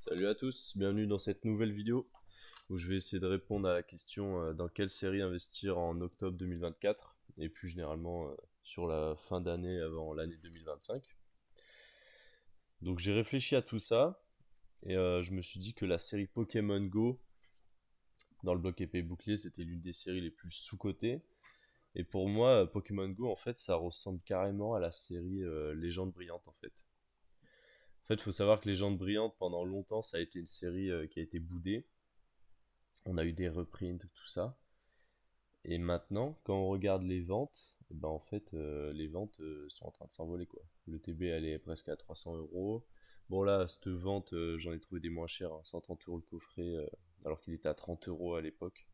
Salut à tous, bienvenue dans cette nouvelle vidéo où je vais essayer de répondre à la question dans quelle série investir en octobre 2024 et plus généralement sur la fin d'année avant l'année 2025. Donc j'ai réfléchi à tout ça et je me suis dit que la série Pokémon Go dans le bloc épée bouclier c'était l'une des séries les plus sous-cotées. Et pour moi, Pokémon Go en fait ça ressemble carrément à la série Légende brillante en fait. En fait, il faut savoir que Légende brillante pendant longtemps ça a été une série qui a été boudée. On a eu des reprints, tout ça. Et maintenant, quand on regarde les ventes, eh ben en fait, les ventes sont en train de s'envoler quoi. Le TB elle est presque à 300 euros. Bon là, cette vente, j'en ai trouvé des moins chers, hein, 130 euros le coffret, alors qu'il était à 30 euros à l'époque.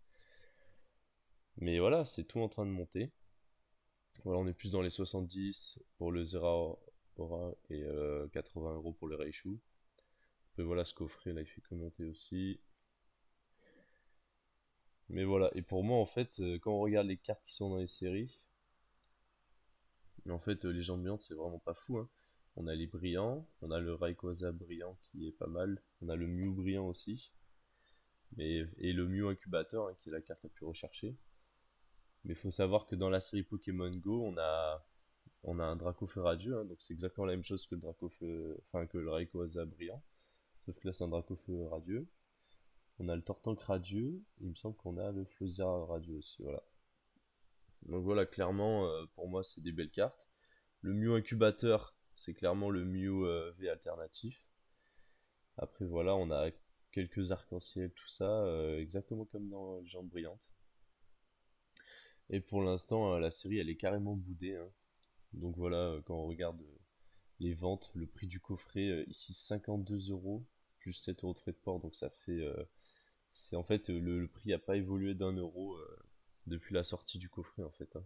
Mais voilà, c'est tout en train de monter. Voilà, on est plus dans les 70 pour le Zera Aura et 80 euros pour le Raichu. Après voilà, ce coffret là, il fait que monter aussi. Mais voilà, et pour moi en fait, quand on regarde les cartes qui sont dans les séries, mais en fait, les gens brillantes, c'est vraiment pas fou, hein. On a les brillants, on a le Rayquaza brillant qui est pas mal, on a le Mew brillant aussi, et le Mew incubateur hein, qui est la carte la plus recherchée. Mais il faut savoir que dans la série Pokémon Go, on a un Dracofeu radieux, hein, donc c'est exactement la même chose que le Dracofeu, enfin que le Rayquaza brillant, sauf que là c'est un Dracofeu radieux. On a le Tortank radieux, il me semble qu'on a le Flosia radieux aussi, voilà. Donc voilà, clairement, pour moi c'est des belles cartes. Le Mew incubateur, c'est clairement le Mew V alternatif. Après voilà, on a quelques arcs-en-ciel, tout ça, exactement comme dans Légende brillante. Et pour l'instant, la série, elle est carrément boudée, hein. Donc voilà, quand on regarde les ventes, le prix du coffret, ici 52 euros, plus 7 euros de frais de port, donc ça fait... c'est en fait, le prix n'a pas évolué d'un euro depuis la sortie du coffret, en fait, hein.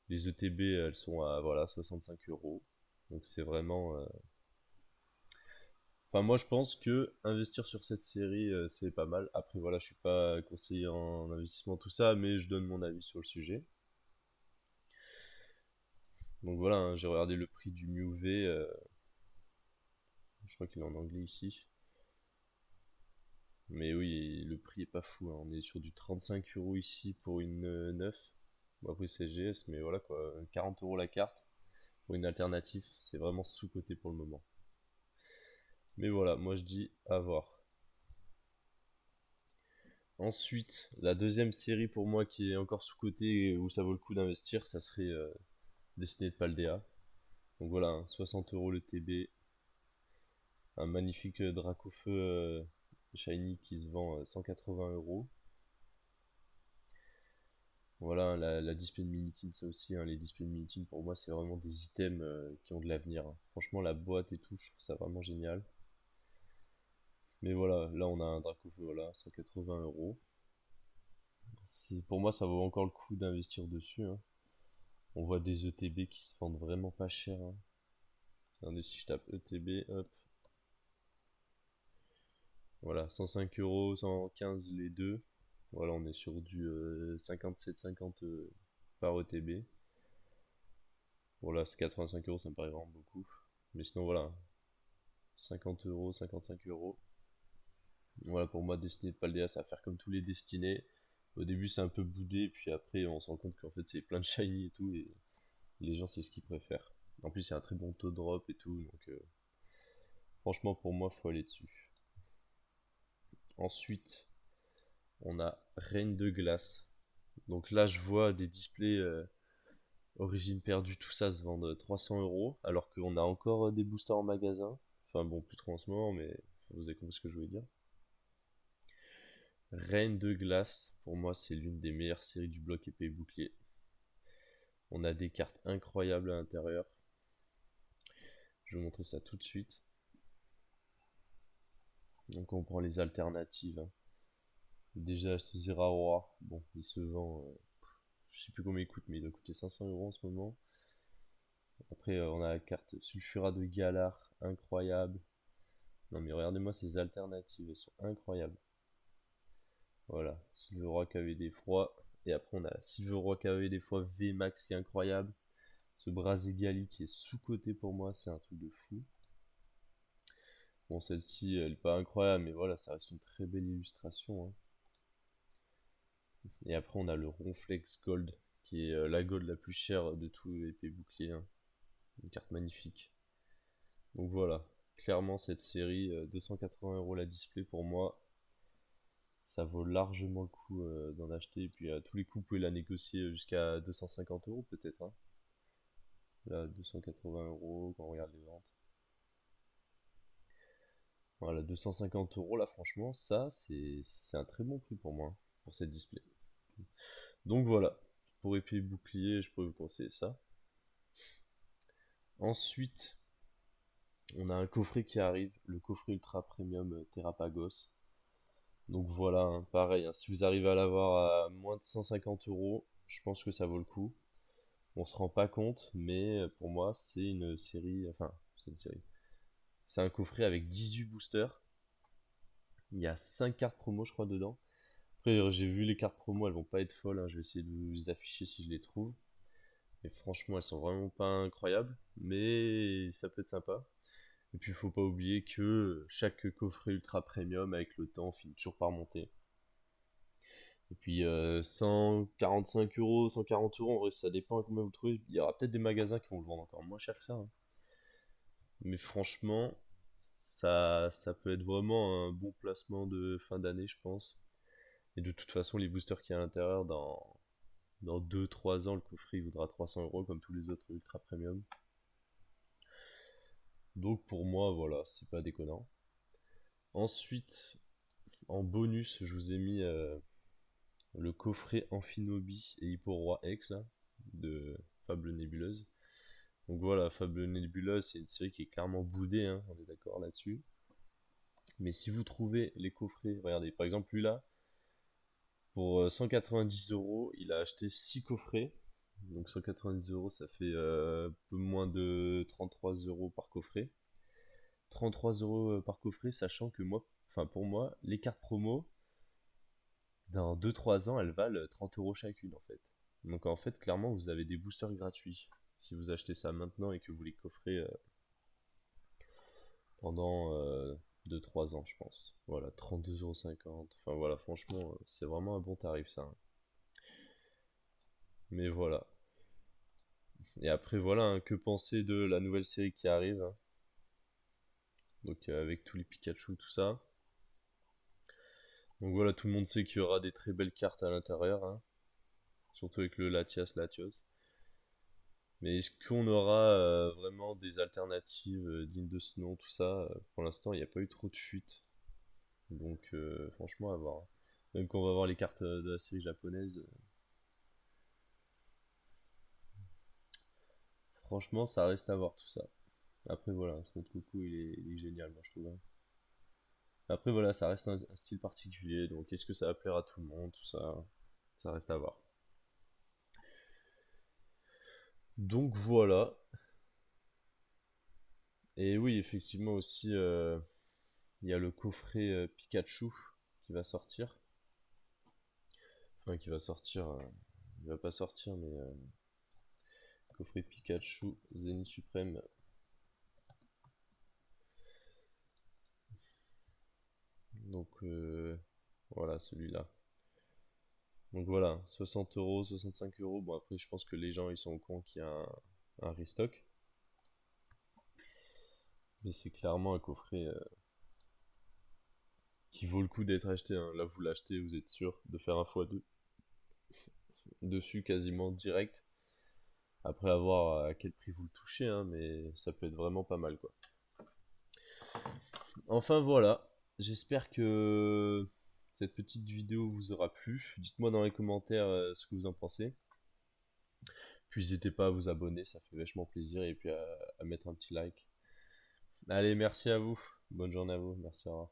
Les ETB, elles sont à voilà, 65 euros. Donc c'est vraiment... Enfin, moi, je pense que investir sur cette série, c'est pas mal. Après, voilà, je suis pas conseiller en investissement, tout ça, mais je donne mon avis sur le sujet. Donc voilà, hein, j'ai regardé le prix du Mew V. Je crois qu'il est en anglais ici. Mais oui, le prix est pas fou, hein. On est sur du 35 euros ici pour une 9. Bon, après, c'est GS, mais voilà quoi. 40 euros la carte pour une alternative. C'est vraiment sous-coté pour le moment. Mais voilà, moi je dis à voir. Ensuite, la deuxième série pour moi qui est encore sous-cotée et où ça vaut le coup d'investir, ça serait Destiné de Paldea. Donc voilà, hein, 60 euros le TB, un magnifique Dracofeu Shiny qui se vend 180 euros. Voilà, hein, la display de Minitine, ça aussi, hein, les displays de Minitine pour moi c'est vraiment des items qui ont de l'avenir, hein. Franchement, la boîte et tout, je trouve ça vraiment génial. Mais voilà, là on a un Dracofeu, voilà, 180 euros. Pour moi, ça vaut encore le coup d'investir dessus, hein. On voit des ETB qui se vendent vraiment pas cher, hein. Attendez, si je tape ETB, hop, voilà, 105 euros, 115 les deux. Voilà, on est sur du 57,50 par ETB. Bon, là, c'est 85 euros, ça me paraît vraiment beaucoup. Mais sinon, voilà, 50 euros, 55 euros. Voilà, pour moi, Destiné de Paldea, ça va faire comme tous les destinés. Au début, c'est un peu boudé, puis après, on se rend compte qu'en fait, c'est plein de shiny et tout, et les gens, c'est ce qu'ils préfèrent. En plus, il y a un très bon taux de drop et tout, donc franchement, pour moi, faut aller dessus. Ensuite, on a Reine de glace. Donc là, je vois des displays origine perdue, tout ça se vendre 300 euros, alors qu'on a encore des boosters en magasin. Enfin bon, plus trop en ce moment, mais vous avez compris ce que je voulais dire. Reine de glace, pour moi, c'est l'une des meilleures séries du bloc épée et bouclier. On a des cartes incroyables à l'intérieur. Je vais vous montrer ça tout de suite. Donc on prend les alternatives, hein. Déjà, ce Zeraora, bon, il se vend, je sais plus combien il coûte, mais il doit coûter 500 euros en ce moment. Après, on a la carte Sulfura de Galar, incroyable. Non, mais regardez-moi ces alternatives, elles sont incroyables. Voilà, Silverrock KVD froid. Et après, on a Silverrock KVD fois VMAX qui est incroyable. Ce Brazigali qui est sous-coté pour moi, c'est un truc de fou. Bon, celle-ci, elle est pas incroyable, mais voilà, ça reste une très belle illustration, hein. Et après, on a le Ronflex Gold, qui est la gold la plus chère de tous les épées boucliers, hein. Une carte magnifique. Donc voilà, clairement, cette série, 280 € la display pour moi, ça vaut largement le coup d'en acheter. Et puis à tous les coups, vous pouvez la négocier jusqu'à 250 € peut-être, hein. Là, 280 € quand on regarde les ventes. Voilà, 250 € là, franchement, ça, c'est un très bon prix pour moi, hein, pour cette display. Donc voilà, pour épée et bouclier, je pourrais vous conseiller ça. Ensuite, on a un coffret qui arrive, le coffret ultra premium Terrapagos. Donc voilà, hein, pareil, hein, si vous arrivez à l'avoir à moins de 150 €, je pense que ça vaut le coup. On se rend pas compte, mais pour moi, c'est une série, enfin, c'est une série. C'est un coffret avec 18 boosters. Il y a 5 cartes promo, je crois, dedans. Après, j'ai vu les cartes promo, elles vont pas être folles, hein. Je vais essayer de vous les afficher si je les trouve. Et franchement, elles sont vraiment pas incroyables, mais ça peut être sympa. Et puis, il faut pas oublier que chaque coffret ultra premium, avec le temps, finit toujours par monter. Et puis, 145 €, 140 €, en vrai, ça dépend à combien vous le trouvez. Il y aura peut-être des magasins qui vont le vendre encore moins cher que ça, hein. Mais franchement, ça peut être vraiment un bon placement de fin d'année, je pense. Et de toute façon, les boosters qu'il y a à l'intérieur, dans 2-3 ans, le coffret il vaudra 300 € comme tous les autres ultra premium. Donc pour moi, voilà, c'est pas déconnant. Ensuite, en bonus, je vous ai mis le coffret Amphinobi et Hipporoi X là, de Fable Nébuleuse. Donc voilà, Fable Nébuleuse, c'est une série qui est clairement boudée, hein, on est d'accord là-dessus. Mais si vous trouvez les coffrets, regardez, par exemple lui là, pour 190 €, il a acheté 6 coffrets. Donc 190 €, ça fait un peu moins de 33 € par coffret. 33 € par coffret, sachant que moi, enfin pour moi, les cartes promo, dans 2-3 ans, elles valent 30 € chacune en fait. Donc en fait, clairement, vous avez des boosters gratuits. Si vous achetez ça maintenant et que vous les coffrez pendant 2-3 ans, je pense. Voilà, 32,50 €. Enfin voilà, franchement, c'est vraiment un bon tarif ça, hein. Mais voilà. Et après, voilà, hein, que penser de la nouvelle série qui arrive, hein. Donc avec tous les Pikachu, tout ça. Donc voilà, tout le monde sait qu'il y aura des très belles cartes à l'intérieur, hein. Surtout avec le Latios. Mais est-ce qu'on aura vraiment des alternatives dignes de ce nom, tout ça? Pour l'instant, il n'y a pas eu trop de fuites. Donc franchement, à voir, hein. Même quand on va voir les cartes de la série japonaise, franchement, ça reste à voir tout ça. Après voilà, notre coucou, il est génial, moi je trouve, hein. Après voilà, ça reste un style particulier, donc est-ce que ça va plaire à tout le monde, tout ça, ça reste à voir. Donc voilà. Et oui, effectivement aussi, il y a le coffret Pikachu qui va sortir. Enfin, qui va sortir. Il va pas sortir, mais coffret Pikachu Zénith Suprême. Donc voilà, celui-là. Donc voilà, 60 €, 65 €. Bon, après, je pense que les gens ils sont au courant qu'il y a un restock. Mais c'est clairement un coffret qui vaut le coup d'être acheté, hein. Là, vous l'achetez, vous êtes sûr de faire un x2 dessus quasiment direct. Après, à voir à quel prix vous le touchez, hein, mais ça peut être vraiment pas mal, quoi. Enfin, voilà. J'espère que cette petite vidéo vous aura plu. Dites-moi dans les commentaires ce que vous en pensez. Puis n'hésitez pas à vous abonner, ça fait vachement plaisir. Et puis à mettre un petit like. Allez, merci à vous. Bonne journée à vous. Merci, au revoir.